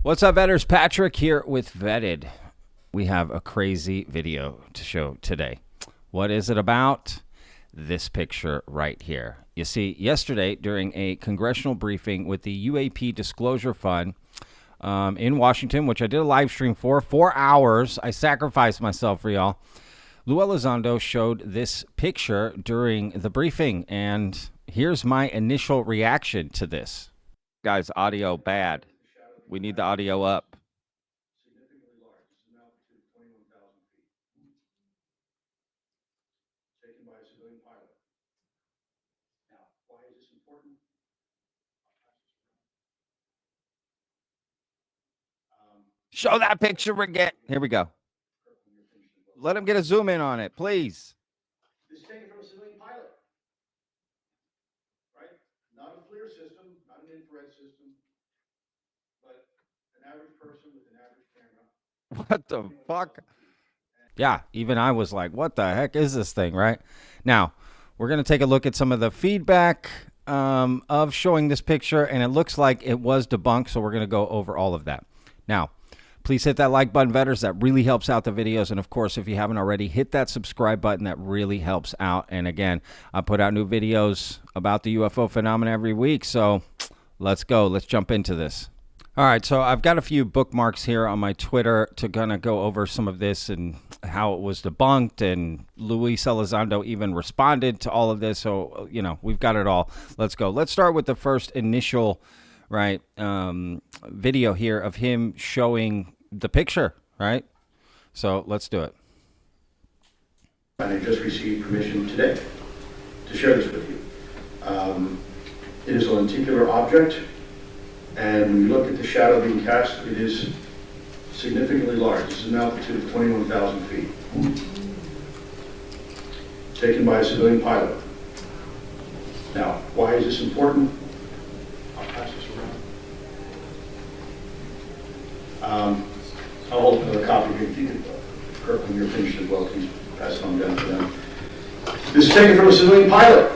What's up, Vetters? Patrick here with Vetted. We have a crazy video to show today. What is it about? This picture right here. You see, yesterday during a congressional briefing with the UAP Disclosure Fund in Washington, which I did a live stream for 4 hours, I sacrificed myself for y'all. Luis Elizondo showed this picture during the briefing, and here's my initial reaction to this. Guys, audio bad. We need the audio up. Significantly large. This is an altitude of 21,000 feet. Taken by a civilian pilot. Now, why is this important? Show that picture again. Here we go. Let him get a zoom in on it, please. This is taken from a civilian pilot. Right? Not a FLIR system, not an infrared system, but an average person with an average camera. What the fuck? Yeah, even I was like, what the heck is this thing, right? Now, we're going to take a look at some of the feedback of showing this picture, and it looks like it was debunked, so we're going to go over all of that. Now, please hit that like button, Vetters. That really helps out the videos. And, of course, if you haven't already, hit that subscribe button. That really helps out. And, again, I put out new videos about the UFO phenomena every week. So let's go. Let's jump into this. All right, so I've got a few bookmarks here on my Twitter to kind of go over some of this and how it was debunked. And Luis Elizondo even responded to all of this. So, you know, we've got it all. Let's go. Let's start with the first initial video here of him showing the picture, right? So let's do it. And I just received permission today to share this with you. It is a lenticular object, and when you look at the shadow being cast, it is significantly large. This is an altitude of 21,000 feet. Taken by a civilian pilot. Now, why is this important? I'll pass this around. I'll hold another copy here. If you could, Kirk, when you're finished as well, please pass it on down to them. This is taken from a civilian pilot,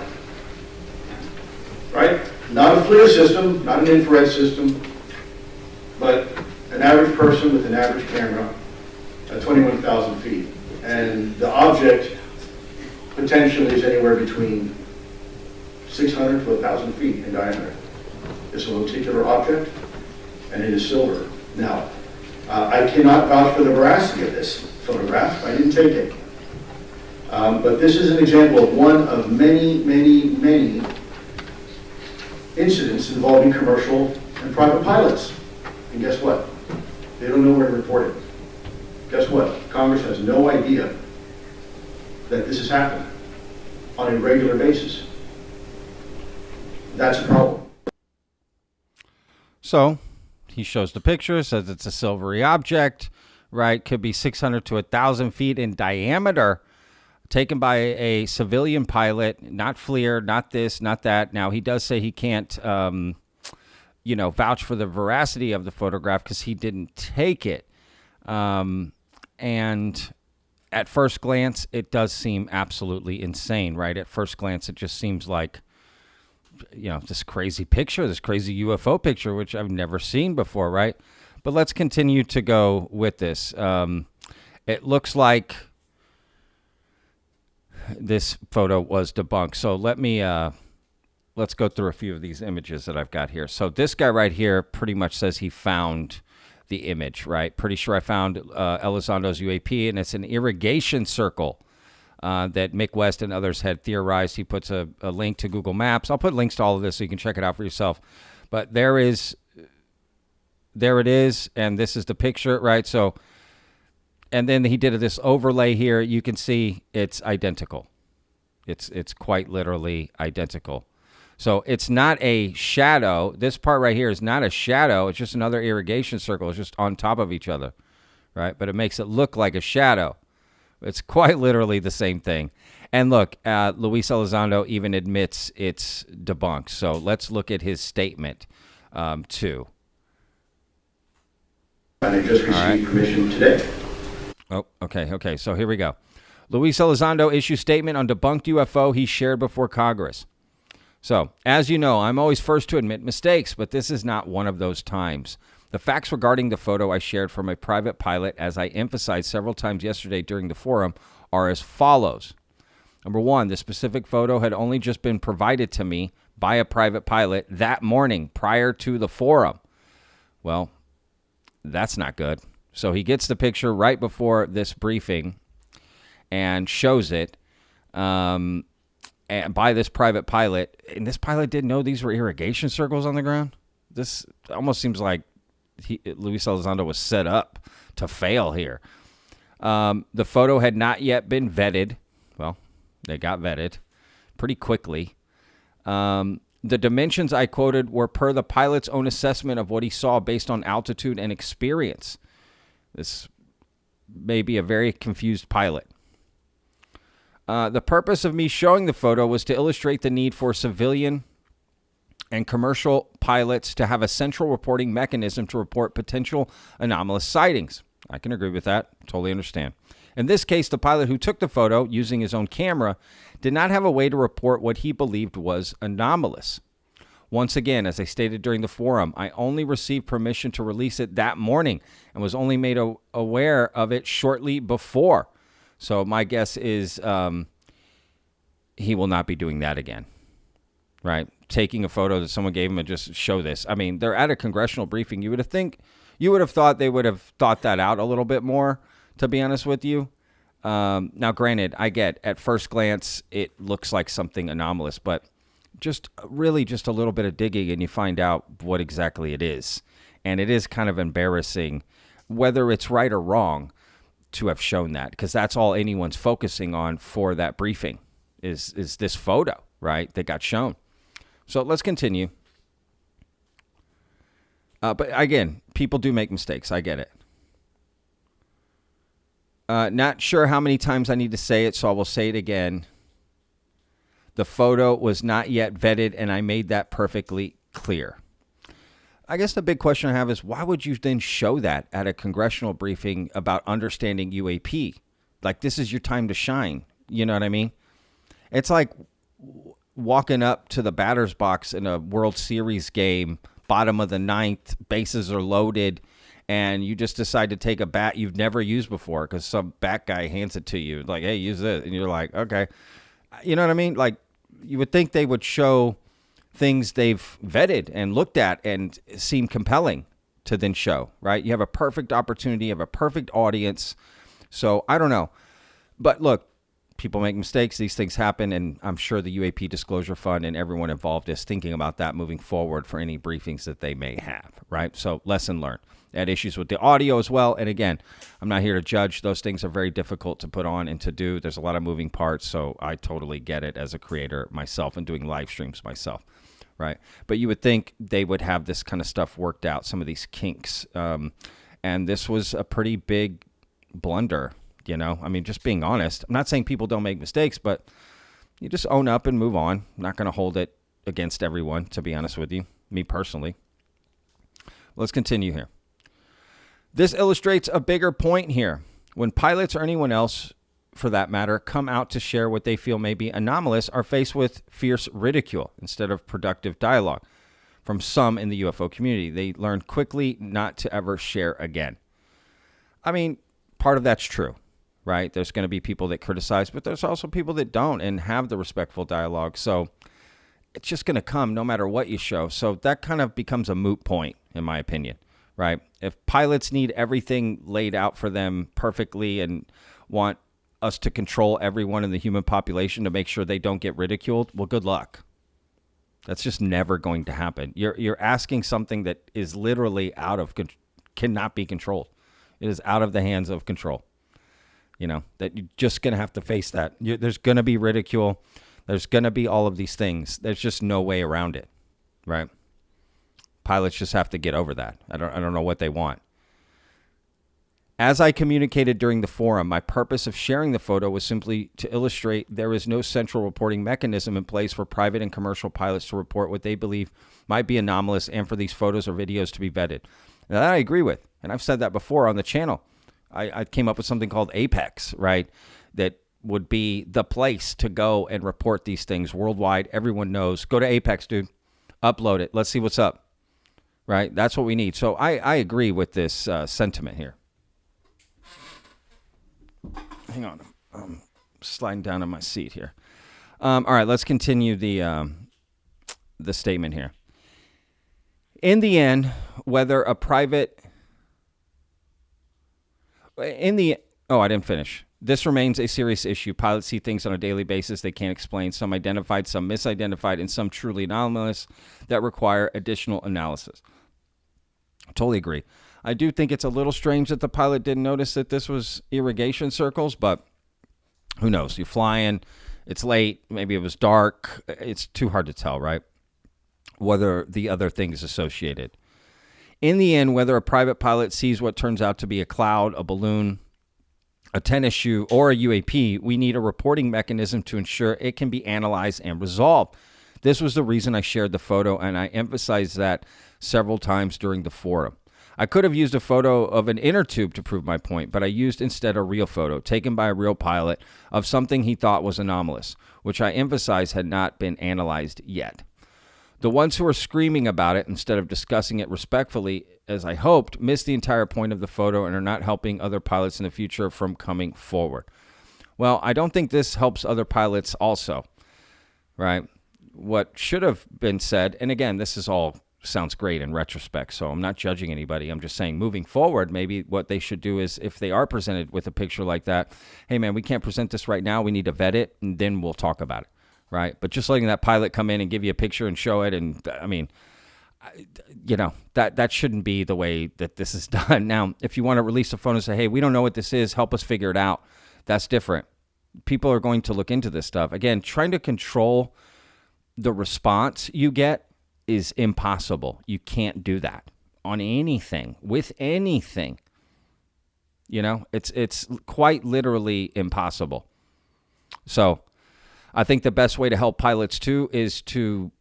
right? Not a FLIR system, not an infrared system, but an average person with an average camera at 21,000 feet. And the object potentially is anywhere between 600 to 1,000 feet in diameter. It's a lenticular object, and it is silver. Now, I cannot vouch for the veracity of this photograph. I didn't take it. But this is an example of one of many, many, many incidents involving commercial and private pilots. And guess what? They don't know where to report it. Guess what? Congress has no idea that this has happened on a regular basis. That's a problem. So he shows the picture, says it's a silvery object, right? Could be 600 to 1,000 feet in diameter, taken by a civilian pilot, not FLIR, not this, not that. Now, he does say he can't, vouch for the veracity of the photograph because he didn't take it. And at first glance, it does seem absolutely insane, right? At first glance, it just seems like, this crazy picture, this crazy UFO picture, which I've never seen before, right? But let's continue to go with this. It looks like this photo was debunked. So let's go through a few of these images that I've got here. So this guy right here pretty much says he found the image, right? Pretty sure I found Elizondo's UAP, and it's an irrigation circle that Mick West and others had theorized. He puts a link to Google Maps. I'll put links to all of this so you can check it out for yourself. But there it is, and this is the picture, right? So, and then he did this overlay here. You can see it's identical. It's quite literally identical. So it's not a shadow. This part right here is not a shadow. It's just another irrigation circle. It's just on top of each other, right? But it makes it look like a shadow. It's quite literally the same thing. And look, Luis Elizondo even admits it's debunked. So let's look at his statement too. And I just received permission today. Oh, okay. So here we go. Luis Elizondo issues statement on debunked UFO he shared before Congress. So, as you know, I'm always first to admit mistakes, but this is not one of those times. The facts regarding the photo I shared from a private pilot, as I emphasized several times yesterday during the forum, are as follows. Number one, the specific photo had only just been provided to me by a private pilot that morning prior to the forum. Well, that's not good. So he gets the picture right before this briefing and shows it and by this private pilot. And this pilot didn't know these were irrigation circles on the ground. This almost seems like Luis Elizondo was set up to fail here. The photo had not yet been vetted. Well, they got vetted pretty quickly. The dimensions I quoted were per the pilot's own assessment of what he saw based on altitude and experience. This may be a very confused pilot. The purpose of me showing the photo was to illustrate the need for civilian and commercial pilots to have a central reporting mechanism to report potential anomalous sightings. I can agree with that. Totally understand. In this case, the pilot who took the photo using his own camera did not have a way to report what he believed was anomalous. Once again, as I stated during the forum, I only received permission to release it that morning and was only made aware of it shortly before. So my guess is he will not be doing that again, right? Taking a photo that someone gave him and just show this. I mean, they're at a congressional briefing. You would have thought they would have thought that out a little bit more, to be honest with you. Now, granted, I get at first glance, it looks like something anomalous, but just a little bit of digging and you find out what exactly it is. And it is kind of embarrassing, whether it's right or wrong, to have shown that, because that's all anyone's focusing on for that briefing is this photo, right, that got shown. So let's continue. But again, people do make mistakes. I get it. Not sure how many times I need to say it, so I will say it again. The photo was not yet vetted, and I made that perfectly clear. I guess the big question I have is, why would you then show that at a congressional briefing about understanding UAP? Like, this is your time to shine. You know what I mean? It's like walking up to the batter's box in a World Series game, bottom of the ninth, bases are loaded, and you just decide to take a bat you've never used before because some bat guy hands it to you. Like, hey, use this. And you're like, okay. You know what I mean? Like, you would think they would show things they've vetted and looked at and seem compelling to then show, right? You have a perfect opportunity, you have a perfect audience. So I don't know. But look, people make mistakes. These things happen. And I'm sure the UAP Disclosure Fund and everyone involved is thinking about that moving forward for any briefings that they may have, right? So lesson learned. They had issues with the audio as well. And again, I'm not here to judge. Those things are very difficult to put on and to do. There's a lot of moving parts. So I totally get it as a creator myself and doing live streams myself. Right. But you would think they would have this kind of stuff worked out, some of these kinks. And this was a pretty big blunder, you know. I mean, just being honest. I'm not saying people don't make mistakes, but you just own up and move on. I'm not going to hold it against everyone, to be honest with you, me personally. Let's continue here. This illustrates a bigger point here. When pilots or anyone else, for that matter, come out to share what they feel may be anomalous, are faced with fierce ridicule instead of productive dialogue from some in the UFO community. They learn quickly not to ever share again. I mean, part of that's true, right? There's going to be people that criticize, but there's also people that don't and have the respectful dialogue. So it's just going to come no matter what you show. So that kind of becomes a moot point, in my opinion, right? If pilots need everything laid out for them perfectly and want us to control everyone in the human population to make sure they don't get ridiculed, well, good luck. That's just never going to happen. You're asking something that is literally cannot be controlled. It is out of the hands of control. You know, that you're just going to have to face that. There's going to be ridicule. There's going to be all of these things. There's just no way around it, right? Pilots just have to get over that. I don't know what they want. As I communicated during the forum, my purpose of sharing the photo was simply to illustrate there is no central reporting mechanism in place for private and commercial pilots to report what they believe might be anomalous and for these photos or videos to be vetted. Now, that I agree with, and I've said that before on the channel. I came up with something called Apex, right, that would be the place to go and report these things worldwide. Everyone knows. Go to Apex, dude. Upload it. Let's see what's up. right? That's what we need. So I agree with this sentiment here. Hang on. I'm sliding down on my seat here. All right, let's continue the statement here. In the end, whether a private... Oh, I didn't finish. This remains a serious issue. Pilots see things on a daily basis they can't explain, some identified, some misidentified, and some truly anomalous that require additional analysis. Totally agree. I do think it's a little strange that the pilot didn't notice that this was irrigation circles, but who knows? You're flying, it's late, maybe it was dark. It's too hard to tell, right? Whether the other things associated. In the end, whether a private pilot sees what turns out to be a cloud, a balloon, a tennis shoe, or a UAP, we need a reporting mechanism to ensure it can be analyzed and resolved. This was the reason I shared the photo, and I emphasized that several times during the forum. I could have used a photo of an inner tube to prove my point, but I used instead a real photo taken by a real pilot of something he thought was anomalous, which I emphasized had not been analyzed yet. The ones who are screaming about it instead of discussing it respectfully, as I hoped, missed the entire point of the photo and are not helping other pilots in the future from coming forward. Well, I don't think this helps other pilots also, right? What should have been said, and again, this is all sounds great in retrospect, so I'm not judging anybody. I'm just saying moving forward, maybe what they should do is if they are presented with a picture like that, hey, man, we can't present this right now. We need to vet it, and then we'll talk about it. Right. But just letting that pilot come in and give you a picture and show it. And I mean, that shouldn't be the way that this is done. Now, if you want to release a phone and say, hey, we don't know what this is, help us figure it out. That's different. People are going to look into this stuff. Again, trying to control the response you get is impossible. You can't do that on anything, with anything. It's quite literally impossible. So I think the best way to help pilots, too, is to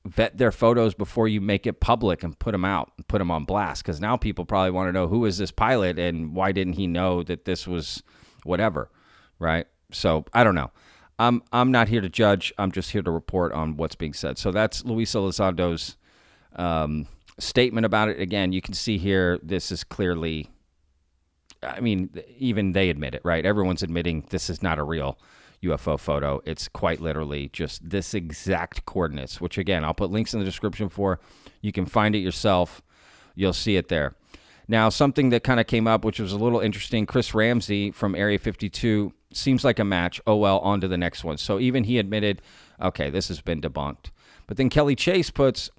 vet their photos before you make it public and put them out, put them on blast. Because now people probably want to know, who is this pilot and why didn't he know that this was whatever, right? So I don't know. I'm not here to judge. I'm just here to report on what's being said. So that's Luis Elizondo's statement about it. Again, you can see here, this is clearly, I mean, even they admit it, right? Everyone's admitting this is not a real UFO photo. It's quite literally just this exact coordinates, which again, I'll put links in the description for. You can find it yourself. You'll see it there. Now, something that kind of came up, which was a little interesting, Chris Ramsey from Area 52 seems like a match. Oh, well, on to the next one. So even he admitted, okay, this has been debunked. But then Kelly Chase puts,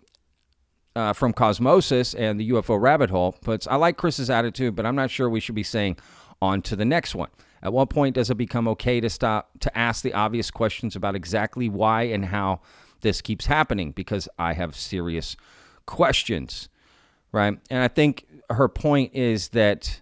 from Cosmosis and the UFO Rabbit Hole, puts, I like Chris's attitude, but I'm not sure we should be saying on to the next one. At what point does it become okay to stop to ask the obvious questions about exactly why and how this keeps happening? Because I have serious questions, right? And I think her point is that,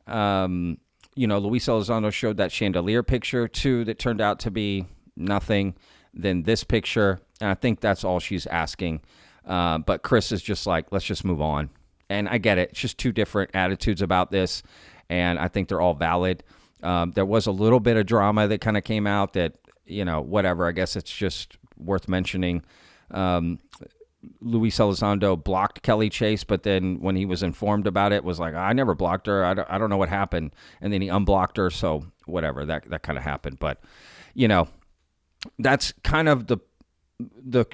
Luis Elizondo showed that chandelier picture too that turned out to be nothing. Then this picture, and I think that's all she's asking. But Chris is just like, let's just move on. And I get it. It's just two different attitudes about this, and I think they're all valid. There was a little bit of drama that kind of came out that, whatever. I guess it's just worth mentioning. Luis Elizondo blocked Kelly Chase, but then when he was informed about it, was like, I never blocked her. I don't know what happened. And then he unblocked her. So whatever, that kind of happened. But, that's kind of the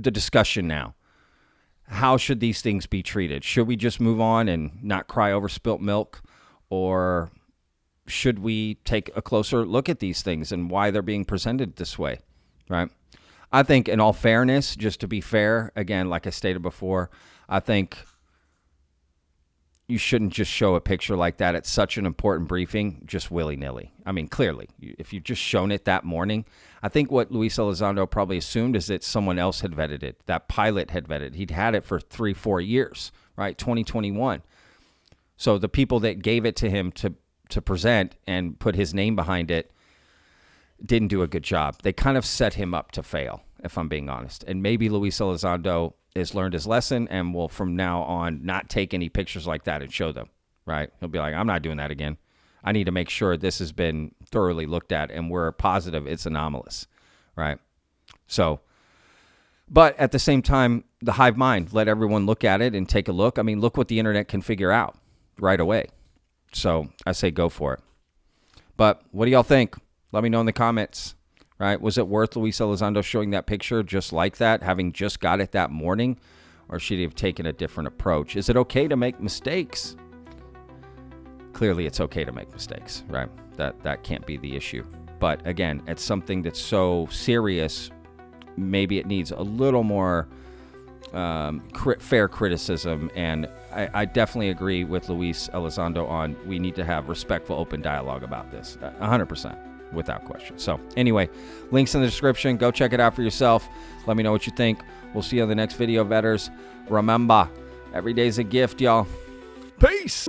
discussion now. How should these things be treated? Should we just move on and not cry over spilt milk? Or should we take a closer look at these things and why they're being presented this way, right? I think in all fairness, just to be fair, again, like I stated before, I think you shouldn't just show a picture like that at such an important briefing just willy-nilly. I mean, clearly, if you've just shown it that morning, I think what Luis Elizondo probably assumed is that someone else had vetted it, that pilot had vetted it. He'd had it for 3-4 years, right, 2021. So the people that gave it to him to present and put his name behind it didn't do a good job. They kind of set him up to fail, if I'm being honest. And maybe Luis Elizondo has learned his lesson and will from now on not take any pictures like that and show them, right? He'll be like, I'm not doing that again. I need to make sure this has been thoroughly looked at and we're positive it's anomalous, right? So But at the same time, the hive mind, let everyone look at it and take a look. I mean, look what the internet can figure out right away. So I say go for it. But what do y'all think? Let me know in the comments, right? Was it worth Luis Elizondo showing that picture just like that, having just got it that morning? Or should he have taken a different approach? Is it okay to make mistakes? Clearly, it's okay to make mistakes, right? That can't be the issue. But again, it's something that's so serious, maybe it needs a little more fair criticism. And I definitely agree with Luis Elizondo on we need to have respectful, open dialogue about this. 100%, without question. So anyway, links in the description. Go check it out for yourself. Let me know what you think. We'll see you on the next video, vetters. Remember, every day's a gift, y'all. Peace.